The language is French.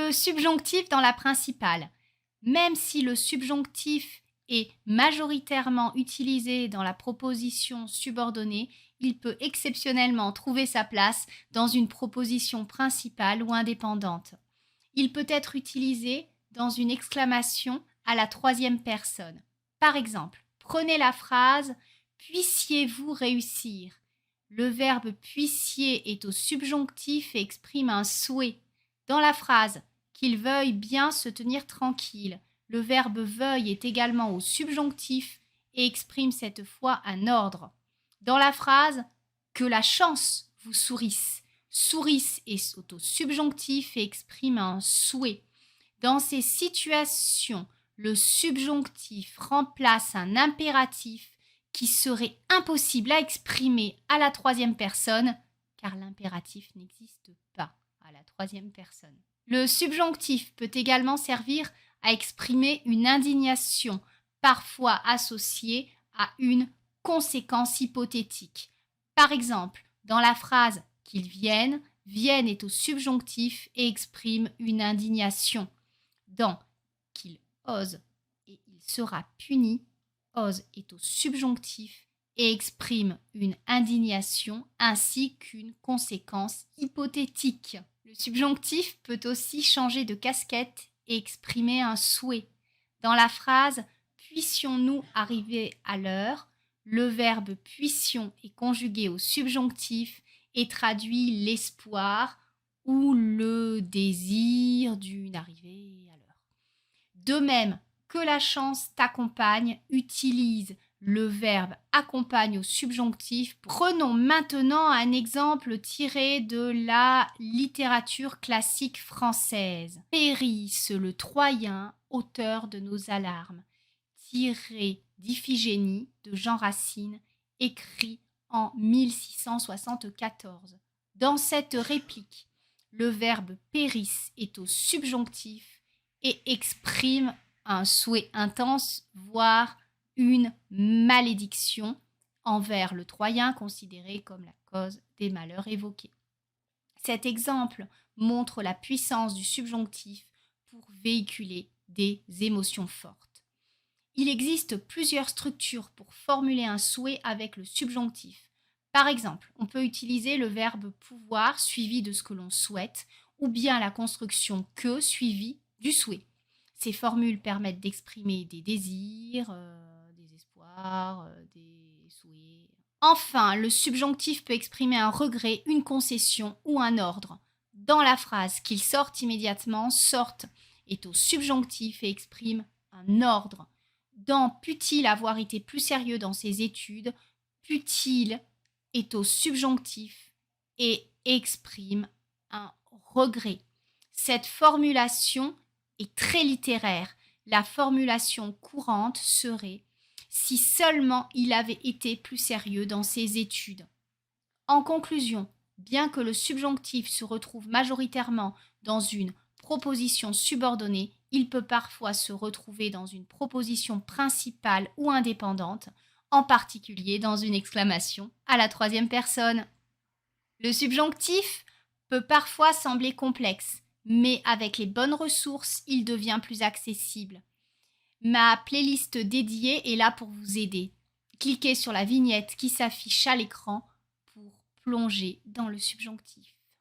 Le subjonctif dans la principale. Même si le subjonctif est majoritairement utilisé dans la proposition subordonnée, il peut exceptionnellement trouver sa place dans une proposition principale ou indépendante. Il peut être utilisé dans une exclamation à la troisième personne. Par exemple, prenez la phrase « Puissiez-vous réussir ?» Le verbe « puissiez » est au subjonctif et exprime un souhait. Dans la phrase « Qu'il veuille bien se tenir tranquille », le verbe « veuille » est également au subjonctif et exprime cette fois un ordre. Dans la phrase « Que la chance vous sourisse », sourisse est au subjonctif et exprime un souhait. Dans ces situations, le subjonctif remplace un impératif qui serait impossible à exprimer à la troisième personne, car l'impératif n'existe pas à la troisième personne. Le subjonctif peut également servir à exprimer une indignation, parfois associée à une conséquence hypothétique. Par exemple, dans la phrase « qu'ils viennent », viennent est au subjonctif et exprime une indignation. Dans « qu'il ose et il sera puni », ose est au subjonctif et exprime une indignation ainsi qu'une conséquence hypothétique. Le subjonctif peut aussi changer de casquette et exprimer un souhait. Dans la phrase « puissions-nous arriver à l'heure », le verbe « puissions » est conjugué au subjonctif et traduit l'espoir ou le désir d'une arrivée à l'heure. De même, que la chance t'accompagne utilise le verbe accompagne au subjonctif. Prenons maintenant un exemple tiré de la littérature classique française. Périsse le Troyen, auteur de nos alarmes, tiré d'Iphigénie de Jean Racine, écrit en 1674. Dans cette réplique, le verbe périsse est au subjonctif et exprime un souhait intense, voire une malédiction envers le Troyen considéré comme la cause des malheurs évoqués. Cet exemple montre la puissance du subjonctif pour véhiculer des émotions fortes. Il existe plusieurs structures pour formuler un souhait avec le subjonctif. Par exemple, on peut utiliser le verbe pouvoir suivi de ce que l'on souhaite ou bien la construction que suivie du souhait. Ces formules permettent d'exprimer des désirs, des espoirs, des souhaits. Enfin, le subjonctif peut exprimer un regret, une concession ou un ordre. Dans la phrase « qu'il sorte immédiatement », sorte est au subjonctif et exprime un ordre. Dans « put-il avoir été plus sérieux dans ses études », put-il est au subjonctif et exprime un regret. Cette formulation est très littéraire. La formulation courante serait « si seulement il avait été plus sérieux dans ses études ». En conclusion, bien que le subjonctif se retrouve majoritairement dans une proposition subordonnée, il peut parfois se retrouver dans une proposition principale ou indépendante, en particulier dans une exclamation à la troisième personne. Le subjonctif peut parfois sembler complexe, mais avec les bonnes ressources, il devient plus accessible. Ma playlist dédiée est là pour vous aider. Cliquez sur la vignette qui s'affiche à l'écran pour plonger dans le subjonctif.